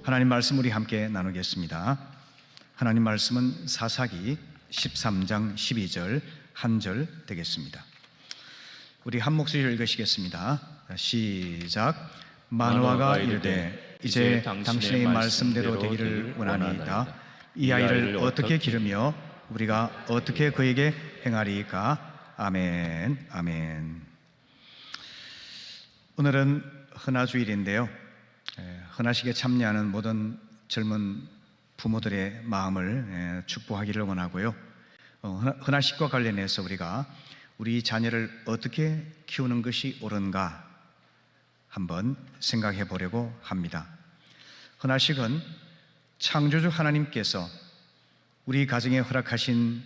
하나님 말씀 우리 함께 나누겠습니다. 하나님 말씀은 사사기 13장 12절 한 절 되겠습니다. 우리 한 목소리로 읽으시겠습니다. 시작. 마노아가 이르되 이제 당신의 말씀대로 되기를 원하나이다. 이 아이를 어떻게 기르며 우리가 어떻게 그에게 행하리까? 아멘. 아멘. 오늘은 헌화주일인데요, 헌화식에 참여하는 모든 젊은 부모들의 마음을 축복하기를 원하고요, 헌화식과 관련해서 우리가 우리 자녀를 어떻게 키우는 것이 옳은가 한번 생각해 보려고 합니다. 헌화식은 창조주 하나님께서 우리 가정에 허락하신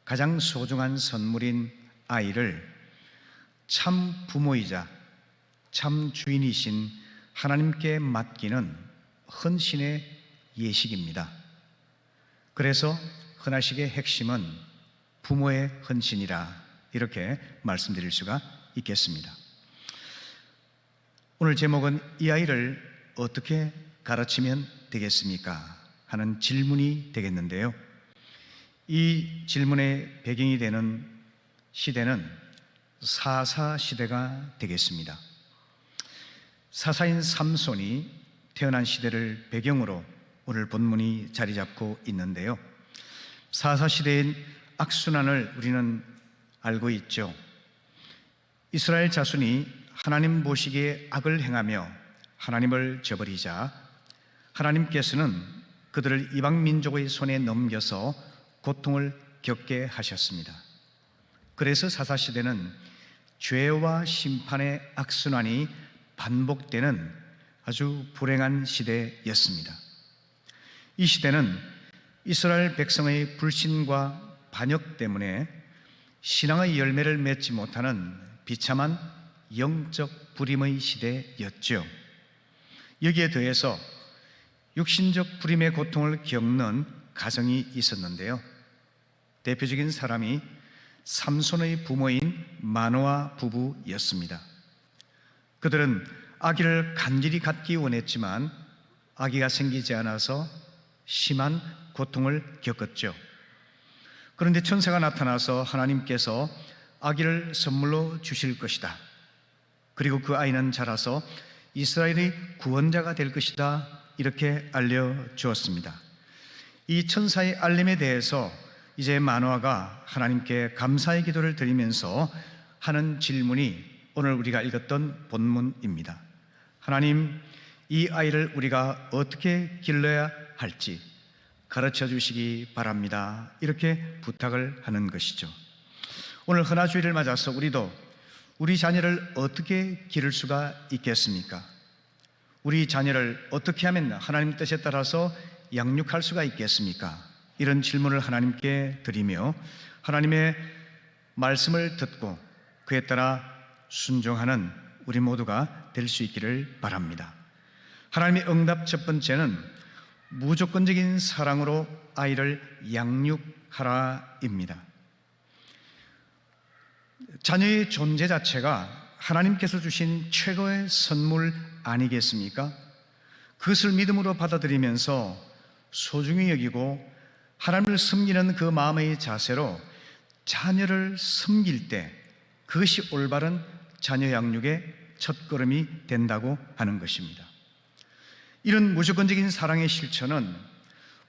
가장 소중한 선물인 아이를 참 부모이자 참 주인이신 하나님께 맡기는 헌신의 예식입니다. 그래서 헌화식의 핵심은 부모의 헌신이라 이렇게 말씀드릴 수가 있겠습니다. 오늘 제목은 이 아이를 어떻게 가르치면 되겠습니까? 하는 질문이 되겠는데요, 이 질문의 배경이 되는 시대는 사사 시대가 되겠습니다. 사사인 삼손이 태어난 시대를 배경으로 오늘 본문이 자리 잡고 있는데요, 사사 시대인 악순환을 우리는 알고 있죠. 이스라엘 자손이 하나님 보시기에 악을 행하며 하나님을 저버리자 하나님께서는 그들을 이방 민족의 손에 넘겨서 고통을 겪게 하셨습니다. 그래서 사사 시대는 죄와 심판의 악순환이 반복되는 아주 불행한 시대였습니다. 이 시대는 이스라엘 백성의 불신과 반역 때문에 신앙의 열매를 맺지 못하는 비참한 영적 불임의 시대였죠. 여기에 더해서 육신적 불임의 고통을 겪는 가정이 있었는데요, 대표적인 사람이 삼손의 부모인 마노아 부부였습니다. 그들은 아기를 간절히 갖기 원했지만 아기가 생기지 않아서 심한 고통을 겪었죠. 그런데 천사가 나타나서 하나님께서 아기를 선물로 주실 것이다, 그리고 그 아이는 자라서 이스라엘의 구원자가 될 것이다, 이렇게 알려주었습니다. 이 천사의 알림에 대해서 이제 마노아가 하나님께 감사의 기도를 드리면서 하는 질문이 오늘 우리가 읽었던 본문입니다. 하나님, 이 아이를 우리가 어떻게 길러야 할지 가르쳐 주시기 바랍니다, 이렇게 부탁을 하는 것이죠. 오늘 헌화주일을 맞아서 우리도 우리 자녀를 어떻게 기를 수가 있겠습니까? 우리 자녀를 어떻게 하면 하나님 뜻에 따라서 양육할 수가 있겠습니까? 이런 질문을 하나님께 드리며 하나님의 말씀을 듣고 그에 따라 순종하는 우리 모두가 될 수 있기를 바랍니다. 하나님의 응답 첫 번째는 무조건적인 사랑으로 아이를 양육하라입니다. 자녀의 존재 자체가 하나님께서 주신 최고의 선물 아니겠습니까? 그것을 믿음으로 받아들이면서 소중히 여기고 하나님을 섬기는 그 마음의 자세로 자녀를 섬길 때 그것이 올바른 자녀 양육의 첫걸음이 된다고 하는 것입니다. 이런 무조건적인 사랑의 실천은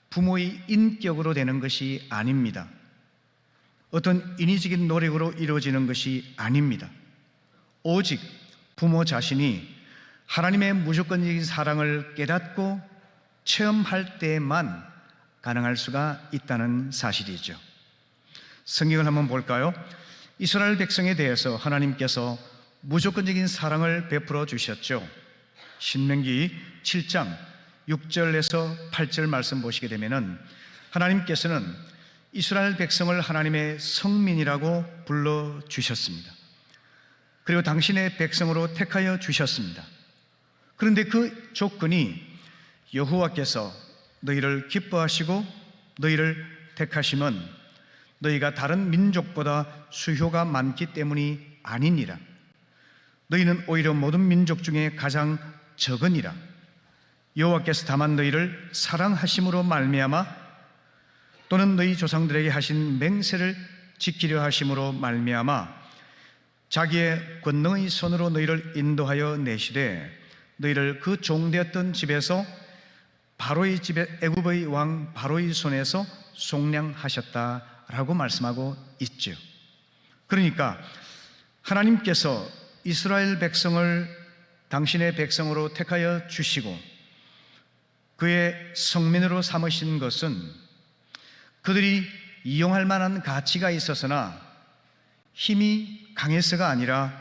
부모의 인격으로 되는 것이 아닙니다. 어떤 인위적인 노력으로 이루어지는 것이 아닙니다. 오직 부모 자신이 하나님의 무조건적인 사랑을 깨닫고 체험할 때만 가능할 수가 있다는 사실이죠. 성경을 한번 볼까요? 이스라엘 백성에 대해서 하나님께서 무조건적인 사랑을 베풀어 주셨죠. 신명기 7장 6절에서 8절 말씀 보시게 되면은 하나님께서는 이스라엘 백성을 하나님의 성민이라고 불러주셨습니다. 그리고 당신의 백성으로 택하여 주셨습니다. 그런데 그 조건이 여호와께서 너희를 기뻐하시고 너희를 택하심은 너희가 다른 민족보다 수효가 많기 때문이 아니니라. 너희는 오히려 모든 민족 중에 가장 적으니라. 여호와께서 다만 너희를 사랑하심으로 말미암아 또는 너희 조상들에게 하신 맹세를 지키려 하심으로 말미암아 자기의 권능의 손으로 너희를 인도하여 내시되 너희를 그 종되었던 집에서 바로의 집에 애굽의 왕 바로의 손에서 속량하셨다라고 말씀하고 있죠. 그러니까 하나님께서 이스라엘 백성을 당신의 백성으로 택하여 주시고 그의 성민으로 삼으신 것은 그들이 이용할 만한 가치가 있었으나 힘이 강해서가 아니라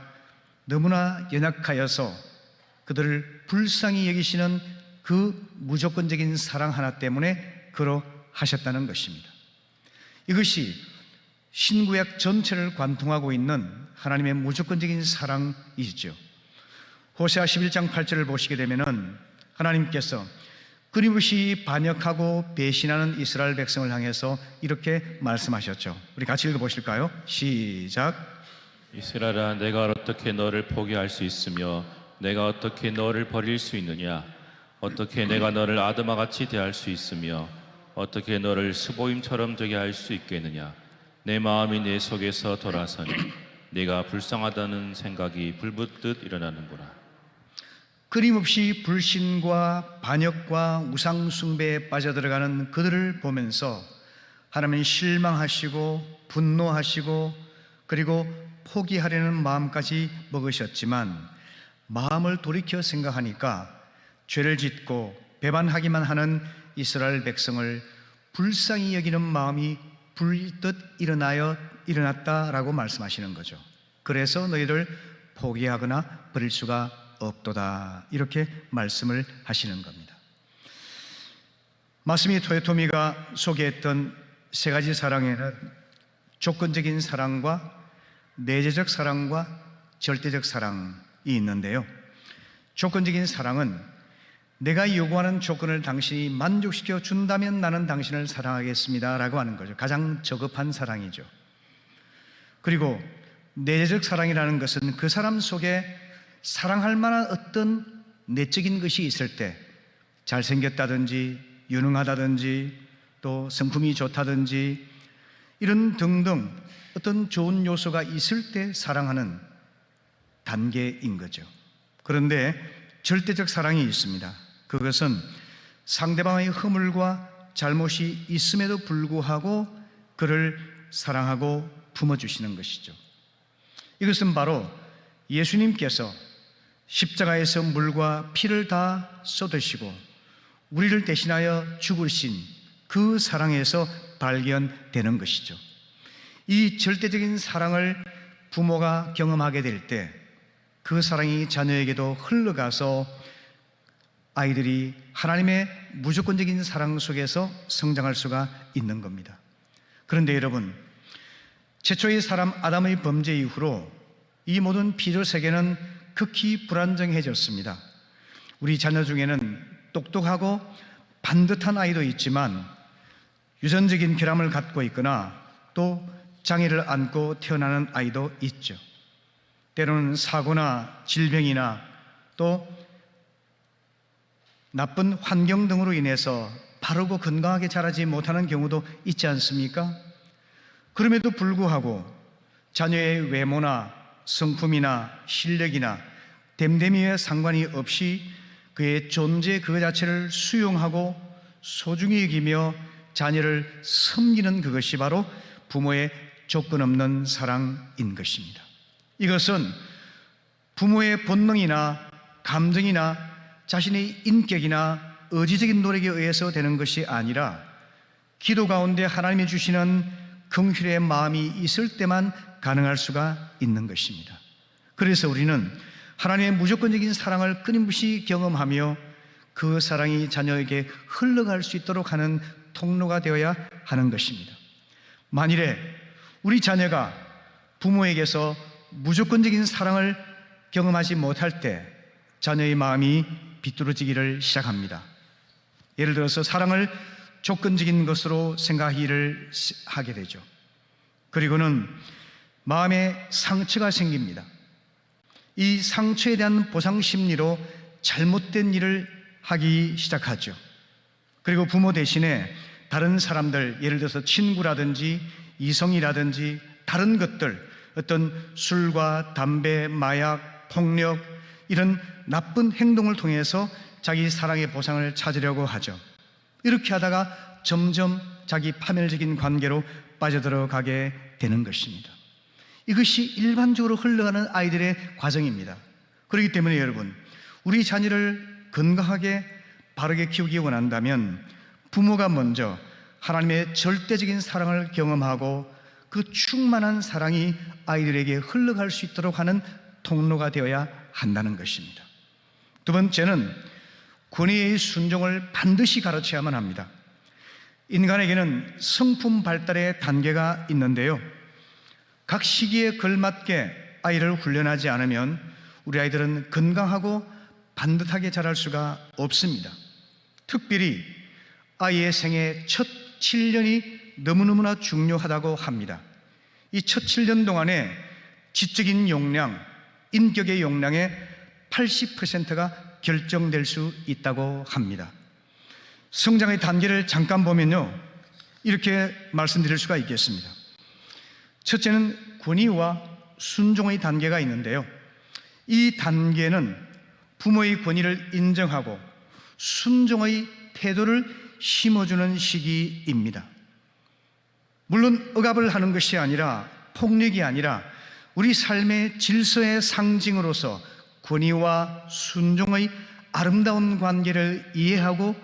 너무나 연약하여서 그들을 불쌍히 여기시는 그 무조건적인 사랑 하나 때문에 그러하셨다는 것입니다. 이것이 신구약 전체를 관통하고 있는 하나님의 무조건적인 사랑이죠. 호세아 11장 8절을 보시게 되면은 하나님께서 끊임없이 반역하고 배신하는 이스라엘 백성을 향해서 이렇게 말씀하셨죠. 우리 같이 읽어보실까요? 시작. 이스라엘아, 내가 어떻게 너를 포기할 수 있으며 내가 어떻게 너를 버릴 수 있느냐? 어떻게 내가 너를 아드마같이 대할 수 있으며 어떻게 너를 스보임처럼 되게 할 수 있겠느냐? 내 마음이 내 속에서 돌아서니 네가 불쌍하다는 생각이 불붙듯 일어나는구나. 끊임없이 불신과 반역과 우상 숭배에 빠져들어가는 그들을 보면서 하나님은 실망하시고 분노하시고 그리고 포기하려는 마음까지 먹으셨지만 마음을 돌이켜 생각하니까 죄를 짓고 배반하기만 하는 이스라엘 백성을 불쌍히 여기는 마음이 불뜻 일어났다라고 말씀하시는 거죠. 그래서 너희를 포기하거나 버릴 수가 없도다, 이렇게 말씀을 하시는 겁니다. 마스미 토요토미가 소개했던 세 가지 사랑에는 조건적인 사랑과 내재적 사랑과 절대적 사랑이 있는데요. 조건적인 사랑은 내가 요구하는 조건을 당신이 만족시켜 준다면 나는 당신을 사랑하겠습니다 라고 하는 거죠. 가장 저급한 사랑이죠. 그리고 내재적 사랑이라는 것은 그 사람 속에 사랑할 만한 어떤 내적인 것이 있을 때, 잘생겼다든지 유능하다든지 또 성품이 좋다든지 이런 등등 어떤 좋은 요소가 있을 때 사랑하는 단계인 거죠. 그런데 절대적 사랑이 있습니다. 그것은 상대방의 허물과 잘못이 있음에도 불구하고 그를 사랑하고 품어주시는 것이죠. 이것은 바로 예수님께서 십자가에서 물과 피를 다 쏟으시고 우리를 대신하여 죽으신 그 사랑에서 발견되는 것이죠. 이 절대적인 사랑을 부모가 경험하게 될 때 그 사랑이 자녀에게도 흘러가서 아이들이 하나님의 무조건적인 사랑 속에서 성장할 수가 있는 겁니다. 그런데 여러분, 최초의 사람 아담의 범죄 이후로 이 모든 피조 세계는 극히 불안정해졌습니다. 우리 자녀 중에는 똑똑하고 반듯한 아이도 있지만 유전적인 결함을 갖고 있거나 또 장애를 안고 태어나는 아이도 있죠. 때로는 사고나 질병이나 또 나쁜 환경 등으로 인해서 바르고 건강하게 자라지 못하는 경우도 있지 않습니까? 그럼에도 불구하고 자녀의 외모나 성품이나 실력이나 됨됨이에 상관이 없이 그의 존재 그 자체를 수용하고 소중히 여기며 자녀를 섬기는 그것이 바로 부모의 조건 없는 사랑인 것입니다. 이것은 부모의 본능이나 감정이나 자신의 인격이나 의지적인 노력에 의해서 되는 것이 아니라 기도 가운데 하나님이 주시는 긍휼의 마음이 있을 때만 가능할 수가 있는 것입니다. 그래서 우리는 하나님의 무조건적인 사랑을 끊임없이 경험하며 그 사랑이 자녀에게 흘러갈 수 있도록 하는 통로가 되어야 하는 것입니다. 만일에 우리 자녀가 부모에게서 무조건적인 사랑을 경험하지 못할 때 자녀의 마음이 비뚤어지기를 시작합니다. 예를 들어서 사랑을 조건적인 것으로 생각하기를 하게 되죠. 그리고는 마음에 상처가 생깁니다. 이 상처에 대한 보상 심리로 잘못된 일을 하기 시작하죠. 그리고 부모 대신에 다른 사람들, 예를 들어서 친구라든지 이성이라든지 다른 것들, 어떤 술과 담배, 마약, 폭력, 이런 나쁜 행동을 통해서 자기 사랑의 보상을 찾으려고 하죠. 이렇게 하다가 점점 자기 파멸적인 관계로 빠져들어가게 되는 것입니다. 이것이 일반적으로 흘러가는 아이들의 과정입니다. 그렇기 때문에 여러분, 우리 자녀를 건강하게 바르게 키우기 원한다면 부모가 먼저 하나님의 절대적인 사랑을 경험하고 그 충만한 사랑이 아이들에게 흘러갈 수 있도록 하는 통로가 되어야 한다는 것입니다. 두 번째는 권위의 순종을 반드시 가르쳐야만 합니다. 인간에게는 성품 발달의 단계가 있는데요, 각 시기에 걸맞게 아이를 훈련하지 않으면 우리 아이들은 건강하고 반듯하게 자랄 수가 없습니다. 특별히 아이의 생애 첫 7년이 너무너무나 중요하다고 합니다. 이 첫 7년 동안에 지적인 역량, 인격의 역량의 80%가 결정될 수 있다고 합니다. 성장의 단계를 잠깐 보면요, 이렇게 말씀드릴 수가 있겠습니다. 첫째는 권위와 순종의 단계가 있는데요, 이 단계는 부모의 권위를 인정하고 순종의 태도를 심어주는 시기입니다. 물론 억압을 하는 것이 아니라, 폭력이 아니라 우리 삶의 질서의 상징으로서 권위와 순종의 아름다운 관계를 이해하고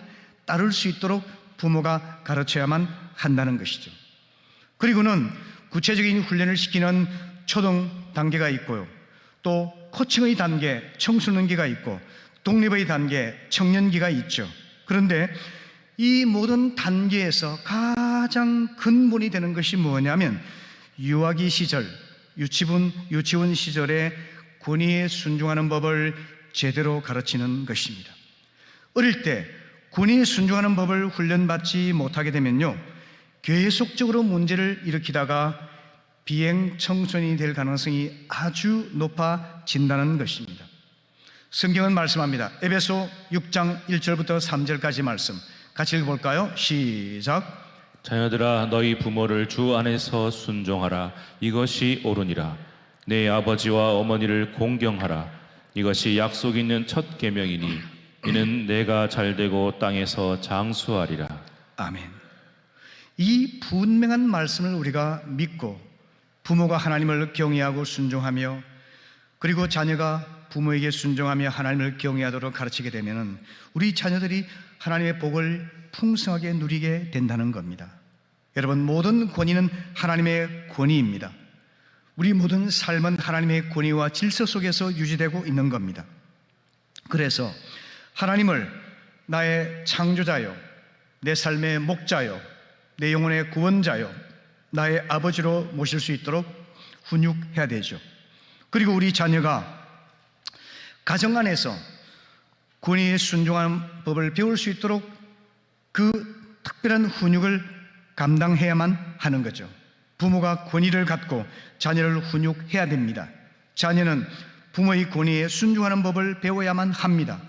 따를 수 있도록 부모가 가르쳐야만 한다는 것이죠. 그리고는 구체적인 훈련을 시키는 초등 단계가 있고요, 또 코칭의 단계, 청소년기가 있고 독립의 단계, 청년기가 있죠. 그런데 이 모든 단계에서 가장 근본이 되는 것이 뭐냐면 유아기 시절, 유치원 시절에 권위에 순종하는 법을 제대로 가르치는 것입니다. 어릴 때 권위에 순종하는 법을 훈련받지 못하게 되면요, 계속적으로 문제를 일으키다가 비행 청소년이 될 가능성이 아주 높아진다는 것입니다. 성경은 말씀합니다. 에베소 6장 1절부터 3절까지 말씀 같이 읽어볼까요? 시작. 자녀들아, 너희 부모를 주 안에서 순종하라. 이것이 옳으니라. 내 아버지와 어머니를 공경하라. 이것이 약속 있는 첫 계명이니 이는 내가 잘되고 땅에서 장수하리라. 아멘. 이 분명한 말씀을 우리가 믿고 부모가 하나님을 경외하고 순종하며, 그리고 자녀가 부모에게 순종하며 하나님을 경외하도록 가르치게 되면 우리 자녀들이 하나님의 복을 풍성하게 누리게 된다는 겁니다. 여러분, 모든 권위는 하나님의 권위입니다. 우리 모든 삶은 하나님의 권위와 질서 속에서 유지되고 있는 겁니다. 그래서 하나님을 나의 창조자요, 내 삶의 목자요, 내 영혼의 구원자요, 나의 아버지로 모실 수 있도록 훈육해야 되죠. 그리고 우리 자녀가 가정 안에서 권위에 순종하는 법을 배울 수 있도록 그 특별한 훈육을 감당해야만 하는 거죠. 부모가 권위를 갖고 자녀를 훈육해야 됩니다. 자녀는 부모의 권위에 순종하는 법을 배워야만 합니다.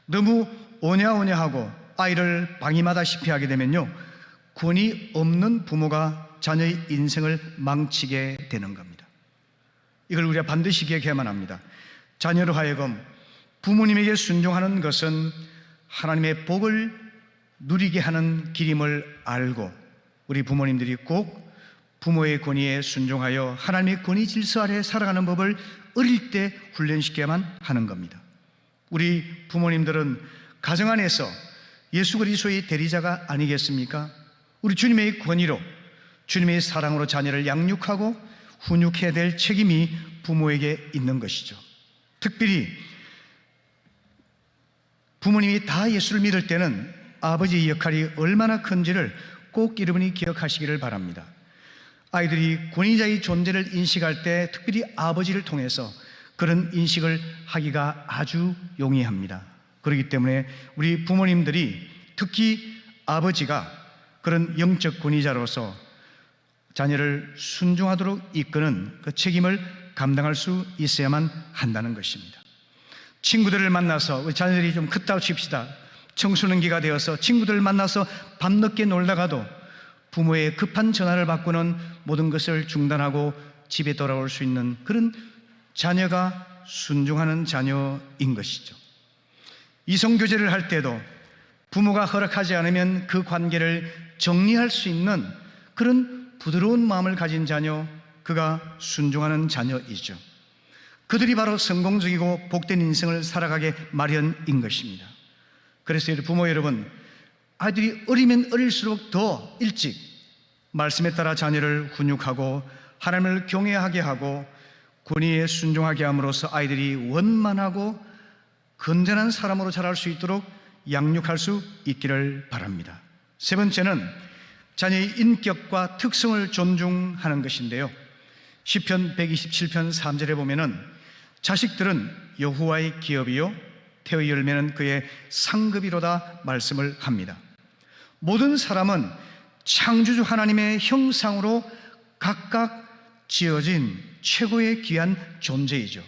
너무 오냐오냐하고 아이를 방임하다시피 하게 되면요, 권위 없는 부모가 자녀의 인생을 망치게 되는 겁니다. 이걸 우리가 반드시 기억해야만 합니다. 자녀로 하여금 부모님에게 순종하는 것은 하나님의 복을 누리게 하는 길임을 알고 우리 부모님들이 꼭 부모의 권위에 순종하여 하나님의 권위 질서 아래 살아가는 법을 어릴 때 훈련시켜야만 하는 겁니다. 우리 부모님들은 가정 안에서 예수 그리스도의 대리자가 아니겠습니까? 우리 주님의 권위로, 주님의 사랑으로 자녀를 양육하고 훈육해야 될 책임이 부모에게 있는 것이죠. 특별히 부모님이 다 예수를 믿을 때는 아버지의 역할이 얼마나 큰지를 꼭 여러분이 기억하시기를 바랍니다. 아이들이 권위자의 존재를 인식할 때 특별히 아버지를 통해서 그런 인식을 하기가 아주 용이합니다. 그렇기 때문에 우리 부모님들이, 특히 아버지가 그런 영적 권위자로서 자녀를 순종하도록 이끄는 그 책임을 감당할 수 있어야만 한다는 것입니다. 친구들을 만나서 우리 자녀들이 좀 컸다고 칩시다. 청소년기가 되어서 친구들 만나서 밤늦게 놀다가도 부모의 급한 전화를 받고는 모든 것을 중단하고 집에 돌아올 수 있는 그런 자녀가 순종하는 자녀인 것이죠. 이성교제를 할 때도 부모가 허락하지 않으면 그 관계를 정리할 수 있는 그런 부드러운 마음을 가진 자녀, 그가 순종하는 자녀이죠. 그들이 바로 성공적이고 복된 인생을 살아가게 마련인 것입니다. 그래서 부모 여러분, 아이들이 어리면 어릴수록 더 일찍 말씀에 따라 자녀를 훈육하고 하나님을 경외하게 하고 권위에 순종하게 함으로써 아이들이 원만하고 건전한 사람으로 자랄 수 있도록 양육할 수 있기를 바랍니다. 세 번째는 자녀의 인격과 특성을 존중하는 것인데요. 시편 127편 3절에 보면은 자식들은 여호와의 기업이요 태의 열매는 그의 상급이로다 말씀을 합니다. 모든 사람은 창조주 하나님의 형상으로 각각 지어진 최고의 귀한 존재이죠.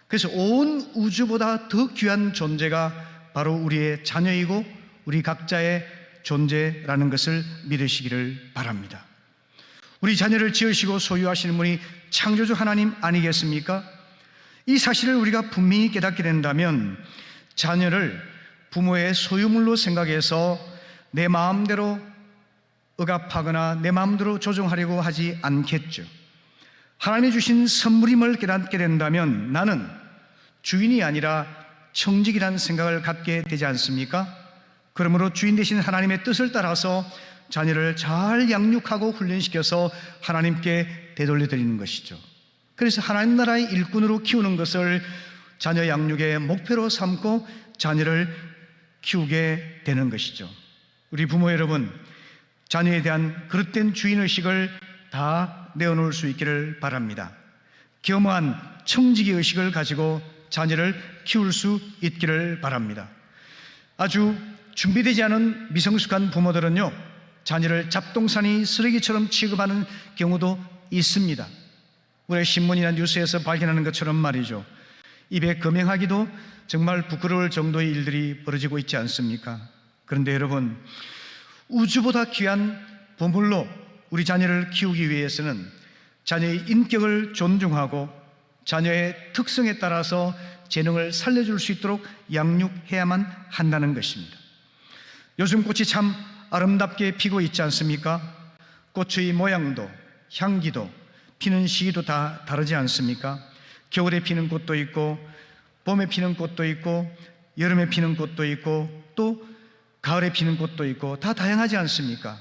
그래서 온 우주보다 더 귀한 존재가 바로 우리의 자녀이고 우리 각자의 존재라는 것을 믿으시기를 바랍니다. 우리 자녀를 지으시고 소유하시는 분이 창조주 하나님 아니겠습니까? 이 사실을 우리가 분명히 깨닫게 된다면 자녀를 부모의 소유물로 생각해서 내 마음대로 억압하거나 내 마음대로 조종하려고 하지 않겠죠. 하나님이 주신 선물임을 깨닫게 된다면 나는 주인이 아니라 청직이라는 생각을 갖게 되지 않습니까? 그러므로 주인 되신 하나님의 뜻을 따라서 자녀를 잘 양육하고 훈련시켜서 하나님께 되돌려 드리는 것이죠. 그래서 하나님 나라의 일꾼으로 키우는 것을 자녀 양육의 목표로 삼고 자녀를 키우게 되는 것이죠. 우리 부모 여러분, 자녀에 대한 그릇된 주인의식을 다 내어놓을 수 있기를 바랍니다. 겸허한 청지기 의식을 가지고 자녀를 키울 수 있기를 바랍니다. 아주 준비되지 않은 미성숙한 부모들은요, 자녀를 잡동사니 쓰레기처럼 취급하는 경우도 있습니다. 우리 신문이나 뉴스에서 발견하는 것처럼 말이죠. 입에 금행하기도 정말 부끄러울 정도의 일들이 벌어지고 있지 않습니까? 그런데 여러분, 우주보다 귀한 보물로 우리 자녀를 키우기 위해서는 자녀의 인격을 존중하고 자녀의 특성에 따라서 재능을 살려줄 수 있도록 양육해야만 한다는 것입니다. 요즘 꽃이 참 아름답게 피고 있지 않습니까? 꽃의 모양도 향기도 피는 시기도 다 다르지 않습니까? 겨울에 피는 꽃도 있고 봄에 피는 꽃도 있고 여름에 피는 꽃도 있고 또 가을에 피는 꽃도 있고 다 다양하지 않습니까?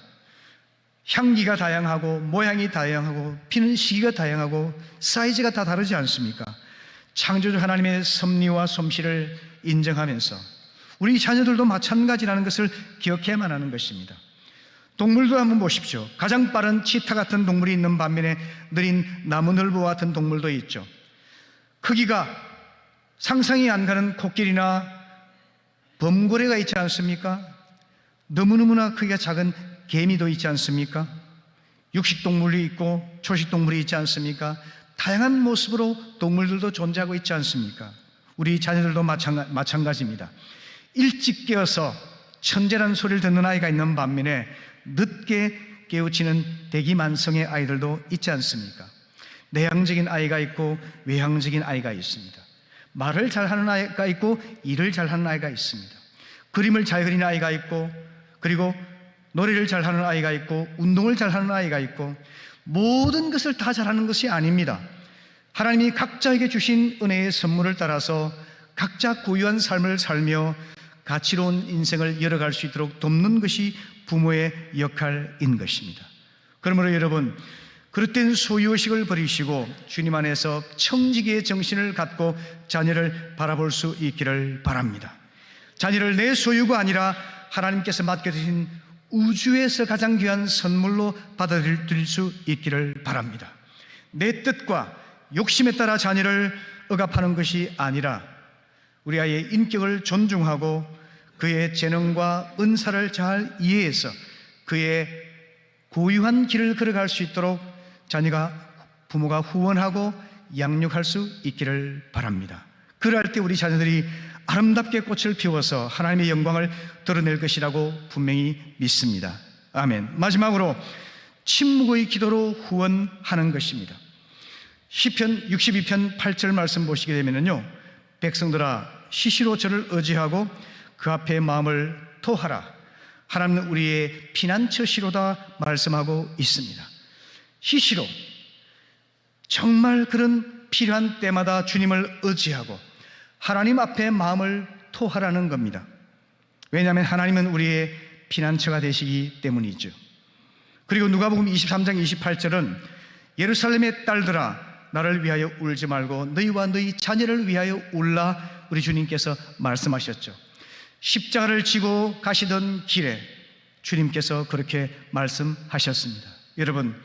향기가 다양하고 모양이 다양하고 피는 시기가 다양하고 사이즈가 다 다르지 않습니까? 창조주 하나님의 섭리와 솜씨를 인정하면서 우리 자녀들도 마찬가지라는 것을 기억해야만 하는 것입니다. 동물도 한번 보십시오. 가장 빠른 치타 같은 동물이 있는 반면에 느린 나무늘보와 같은 동물도 있죠. 크기가 상상이 안 가는 코끼리나 범고래가 있지 않습니까? 너무너무나 크기가 작은 개미도 있지 않습니까? 육식동물이 있고 초식동물이 있지 않습니까? 다양한 모습으로 동물들도 존재하고 있지 않습니까? 우리 자녀들도 마찬가지입니다. 일찍 깨어서 천재라는 소리를 듣는 아이가 있는 반면에 늦게 깨우치는 대기만성의 아이들도 있지 않습니까? 내향적인 아이가 있고 외향적인 아이가 있습니다. 말을 잘하는 아이가 있고 일을 잘하는 아이가 있습니다. 그림을 잘 그리는 아이가 있고 그리고 노래를 잘하는 아이가 있고 운동을 잘하는 아이가 있고 모든 것을 다 잘하는 것이 아닙니다. 하나님이 각자에게 주신 은혜의 선물을 따라서 각자 고유한 삶을 살며 가치로운 인생을 열어갈 수 있도록 돕는 것이 부모의 역할인 것입니다. 그러므로 여러분, 그릇된 소유의식을 버리시고 주님 안에서 청지기의 정신을 갖고 자녀를 바라볼 수 있기를 바랍니다. 자녀를 내 소유가 아니라 하나님께서 맡겨주신 우주에서 가장 귀한 선물로 받아들일 수 있기를 바랍니다. 내 뜻과 욕심에 따라 자녀를 억압하는 것이 아니라 우리 아이의 인격을 존중하고 그의 재능과 은사를 잘 이해해서 그의 고유한 길을 걸어갈 수 있도록 부모가 후원하고 양육할 수 있기를 바랍니다. 그럴 때 우리 자녀들이 아름답게 꽃을 피워서 하나님의 영광을 드러낼 것이라고 분명히 믿습니다. 아멘. 마지막으로 침묵의 기도로 후원하는 것입니다. 시편 62편 8절 말씀 보시게 되면요, 백성들아 시시로 저를 의지하고 그 앞에 마음을 토하라. 하나님은 우리의 피난처시로다 말씀하고 있습니다. 시시로, 정말 그런 필요한 때마다 주님을 의지하고 하나님 앞에 마음을 토하라는 겁니다. 왜냐하면 하나님은 우리의 피난처가 되시기 때문이죠. 그리고 누가복음 23장 28절은 예루살렘의 딸들아 나를 위하여 울지 말고 너희와 너희 자녀를 위하여 울라, 우리 주님께서 말씀하셨죠. 십자가를 지고 가시던 길에 주님께서 그렇게 말씀하셨습니다. 여러분,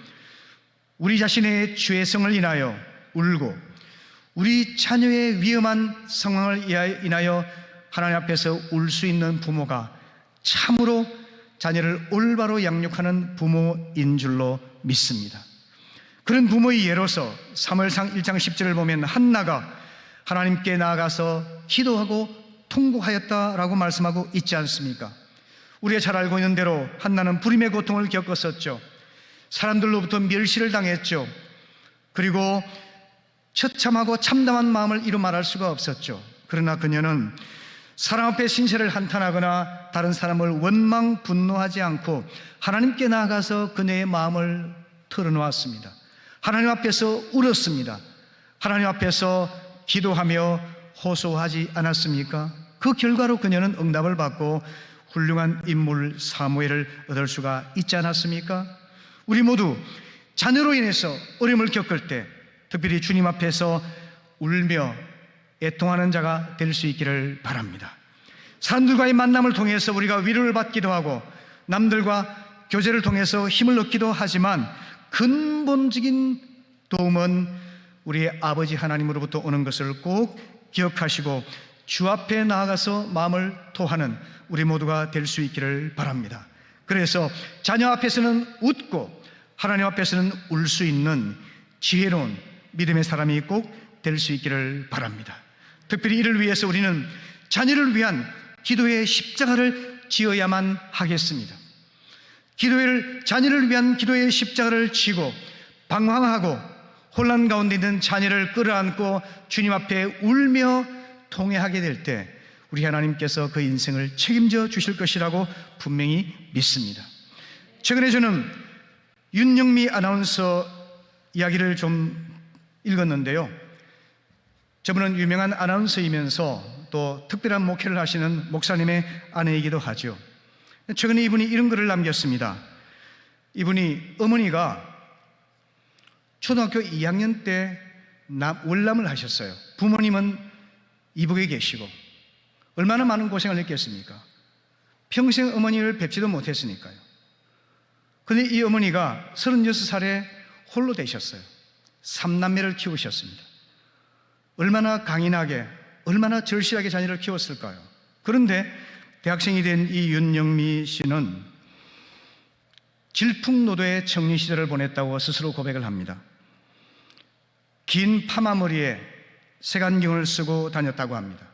우리 자신의 죄성을 인하여 울고 우리 자녀의 위험한 상황을 인하여 하나님 앞에서 울 수 있는 부모가 참으로 자녀를 올바로 양육하는 부모인 줄로 믿습니다. 그런 부모의 예로서 사무엘상 1장 10절을 보면 한나가 하나님께 나아가서 기도하고 통곡하였다라고 말씀하고 있지 않습니까? 우리가 잘 알고 있는 대로 한나는 불임의 고통을 겪었었죠. 사람들로부터 멸시를 당했죠. 그리고 처참하고 참담한 마음을 이루 말할 수가 없었죠. 그러나 그녀는 사람 앞에 신세를 한탄하거나 다른 사람을 원망 분노하지 않고 하나님께 나아가서 그녀의 마음을 털어놓았습니다. 하나님 앞에서 울었습니다. 하나님 앞에서 기도하며 호소하지 않았습니까? 그 결과로 그녀는 응답을 받고 훌륭한 인물 사무엘을 얻을 수가 있지 않았습니까? 우리 모두 자녀로 인해서 어려움을 겪을 때 특별히 주님 앞에서 울며 애통하는 자가 될 수 있기를 바랍니다. 사람들과의 만남을 통해서 우리가 위로를 받기도 하고 남들과 교제를 통해서 힘을 얻기도 하지만 근본적인 도움은 우리의 아버지 하나님으로부터 오는 것을 꼭 기억하시고 주 앞에 나아가서 마음을 토하는 우리 모두가 될 수 있기를 바랍니다. 그래서 자녀 앞에서는 웃고 하나님 앞에서는 울 수 있는 지혜로운 믿음의 사람이 꼭 될 수 있기를 바랍니다. 특별히 이를 위해서 우리는 자녀를 위한 기도의 십자가를 지어야만 하겠습니다. 자녀를 위한 기도의 십자가를 지고 방황하고 혼란 가운데 있는 자녀를 끌어안고 주님 앞에 울며 통회하게 될 때 우리 하나님께서 그 인생을 책임져 주실 것이라고 분명히 믿습니다. 최근에 저는 윤영미 아나운서 이야기를 좀 읽었는데요, 저분은 유명한 아나운서이면서 또 특별한 목회를 하시는 목사님의 아내이기도 하죠. 최근에 이분이 이런 글을 남겼습니다. 이분이 어머니가 초등학교 2학년 때 월남을 하셨어요. 부모님은 이북에 계시고 얼마나 많은 고생을 했겠습니까? 평생 어머니를 뵙지도 못했으니까요. 그런데 이 어머니가 36살에 홀로 되셨어요. 3남매를 키우셨습니다. 얼마나 강인하게, 얼마나 절실하게 자녀를 키웠을까요? 그런데 대학생이 된 이 윤영미 씨는 질풍노도의 청년 시절을 보냈다고 스스로 고백을 합니다. 긴 파마머리에 색안경을 쓰고 다녔다고 합니다.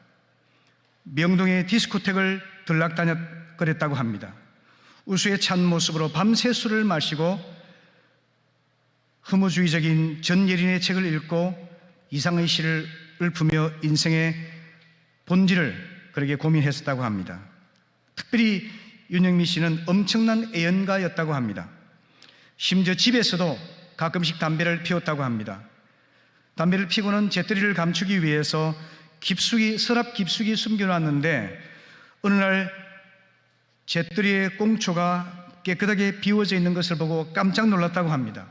명동의 디스코텍을 들락거렸다고 합니다. 우수에 찬 모습으로 밤새 술을 마시고 허무주의적인 전예린의 책을 읽고 이상의 시를 읊으며 인생의 본질을 그렇게 고민했었다고 합니다. 특별히 윤영미 씨는 엄청난 애연가였다고 합니다. 심지어 집에서도 가끔씩 담배를 피웠다고 합니다. 담배를 피고는 재떨이를 감추기 위해서 서랍 깊숙이 숨겨놨는데 어느 날 재떨이의 꽁초가 깨끗하게 비워져 있는 것을 보고 깜짝 놀랐다고 합니다.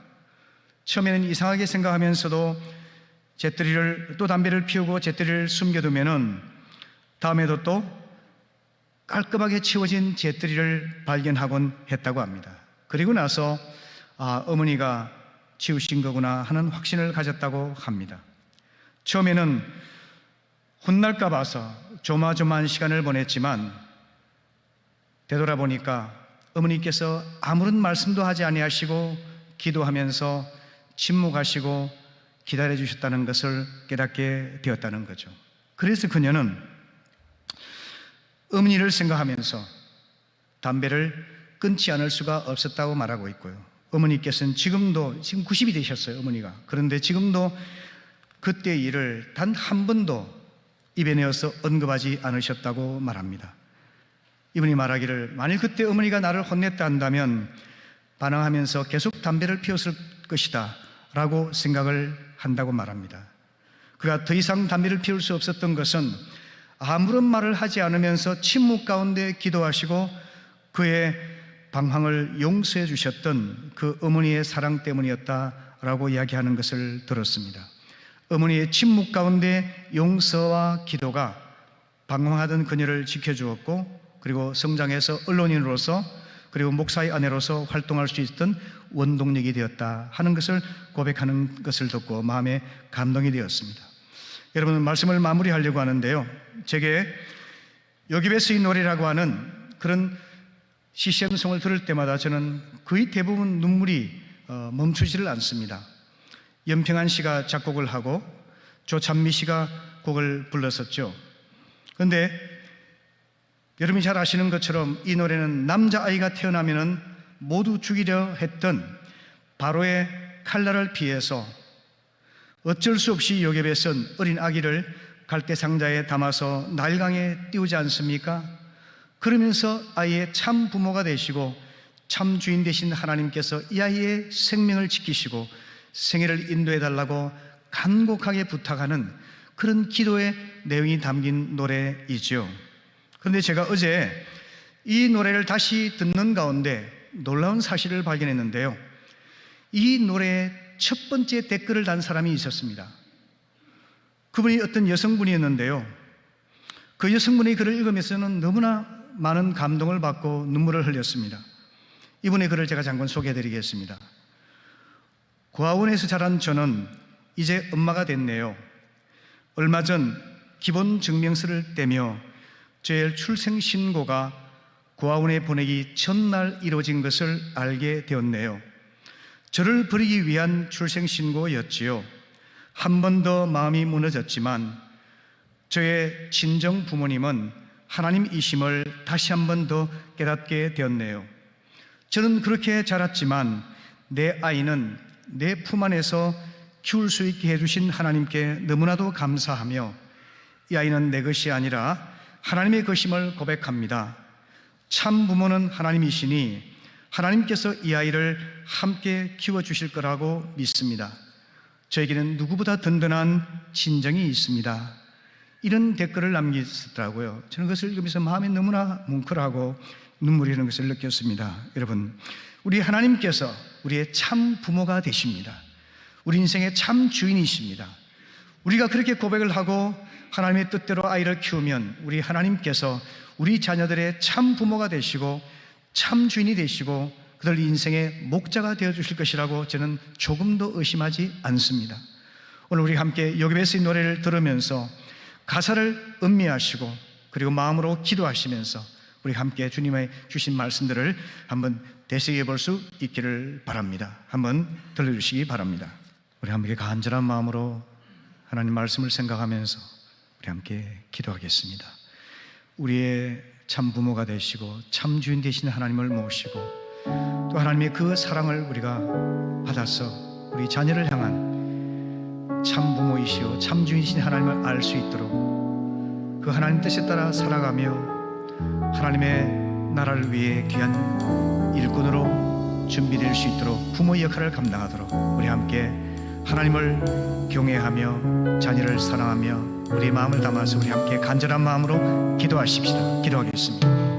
처음에는 이상하게 생각하면서도 또 담배를 피우고 재떨이를 숨겨두면은 다음에도 또 깔끔하게 치워진 재떨이를 발견하곤 했다고 합니다. 그리고 나서 어머니가 치우신 거구나 하는 확신을 가졌다고 합니다. 처음에는 혼날까 봐서 조마조마한 시간을 보냈지만 되돌아보니까 어머니께서 아무런 말씀도 하지 아니하시고 기도하면서 침묵하시고 기다려 주셨다는 것을 깨닫게 되었다는 거죠. 그래서 그녀는 어머니를 생각하면서 담배를 끊지 않을 수가 없었다고 말하고 있고요. 어머니께서는 지금 90이 되셨어요, 어머니가. 그런데 지금도 그때 일을 단 한 번도 입에 내어서 언급하지 않으셨다고 말합니다. 이분이 말하기를 만일 그때 어머니가 나를 혼냈다 한다면 반항하면서 계속 담배를 피웠을 것이다 라고 생각을 한다고 말합니다. 그가 더 이상 담배를 피울 수 없었던 것은 아무런 말을 하지 않으면서 침묵 가운데 기도하시고 그의 방황을 용서해 주셨던 그 어머니의 사랑 때문이었다라고 이야기하는 것을 들었습니다. 어머니의 침묵 가운데 용서와 기도가 방황하던 그녀를 지켜주었고, 그리고 성장해서 언론인으로서 그리고 목사의 아내로서 활동할 수 있었던 원동력이 되었다 하는 것을 고백하는 것을 듣고 마음에 감동이 되었습니다. 여러분, 말씀을 마무리하려고 하는데요, 제게 요기베스의 노래라고 하는 그런 CCM송을 들을 때마다 저는 거의 대부분 눈물이 멈추지를 않습니다. 연평한 씨가 작곡을 하고 조찬미 씨가 곡을 불렀었죠. 그런데 여러분이 잘 아시는 것처럼 이 노래는 남자아이가 태어나면 모두 죽이려 했던 바로의 칼날을 피해서 어쩔 수 없이 요게벳은 어린 아기를 갈대상자에 담아서 나일강에 띄우지 않습니까? 그러면서 아이의 참 부모가 되시고 참 주인 되신 하나님께서 이 아이의 생명을 지키시고 생애를 인도해 달라고 간곡하게 부탁하는 그런 기도의 내용이 담긴 노래이죠. 그런데 제가 어제 이 노래를 다시 듣는 가운데 놀라운 사실을 발견했는데요, 이 노래의 첫 번째 댓글을 단 사람이 있었습니다. 그분이 어떤 여성분이었는데요, 그 여성분이 글을 읽으면서는 너무나 많은 감동을 받고 눈물을 흘렸습니다. 이분의 글을 제가 잠깐 소개해 드리겠습니다. 고아원에서 자란 저는 이제 엄마가 됐네요. 얼마 전 기본 증명서를 떼며 저의 출생신고가 고아원에 보내기 전날 이루어진 것을 알게 되었네요. 저를 버리기 위한 출생신고였지요. 한 번 더 마음이 무너졌지만 저의 친정 부모님은 하나님이심을 다시 한 번 더 깨닫게 되었네요. 저는 그렇게 자랐지만 내 아이는 내 품 안에서 키울 수 있게 해주신 하나님께 너무나도 감사하며 이 아이는 내 것이 아니라 하나님의 것임을 고백합니다. 참 부모는 하나님이시니 하나님께서 이 아이를 함께 키워주실 거라고 믿습니다. 저에게는 누구보다 든든한 친정이 있습니다. 이런 댓글을 남기셨더라고요. 저는 그것을 읽으면서 마음이 너무나 뭉클하고 눈물이 흐르는 것을 느꼈습니다. 여러분, 우리 하나님께서 우리의 참 부모가 되십니다. 우리 인생의 참 주인이십니다. 우리가 그렇게 고백을 하고 하나님의 뜻대로 아이를 키우면 우리 하나님께서 우리 자녀들의 참 부모가 되시고 참 주인이 되시고 그들 인생의 목자가 되어주실 것이라고 저는 조금도 의심하지 않습니다. 오늘 우리 함께 요게베스의 노래를 들으면서 가사를 음미하시고 그리고 마음으로 기도하시면서 우리 함께 주님의 주신 말씀들을 한번 되새겨 볼 수 있기를 바랍니다. 한번 들려주시기 바랍니다. 우리 함께 간절한 마음으로 하나님 말씀을 생각하면서 우리 함께 기도하겠습니다. 우리의 참 부모가 되시고 참 주인 되신 하나님을 모시고 또 하나님의 그 사랑을 우리가 받아서 우리 자녀를 향한 참 부모이시오 참 주인이신 하나님을 알 수 있도록 그 하나님 뜻에 따라 살아가며 하나님의 나라를 위해 귀한 일꾼으로 준비될 수 있도록 부모의 역할을 감당하도록 우리 함께 하나님을 경외하며 자녀를 사랑하며 우리 마음을 담아서 우리 함께 간절한 마음으로 기도하십시다. 기도하겠습니다.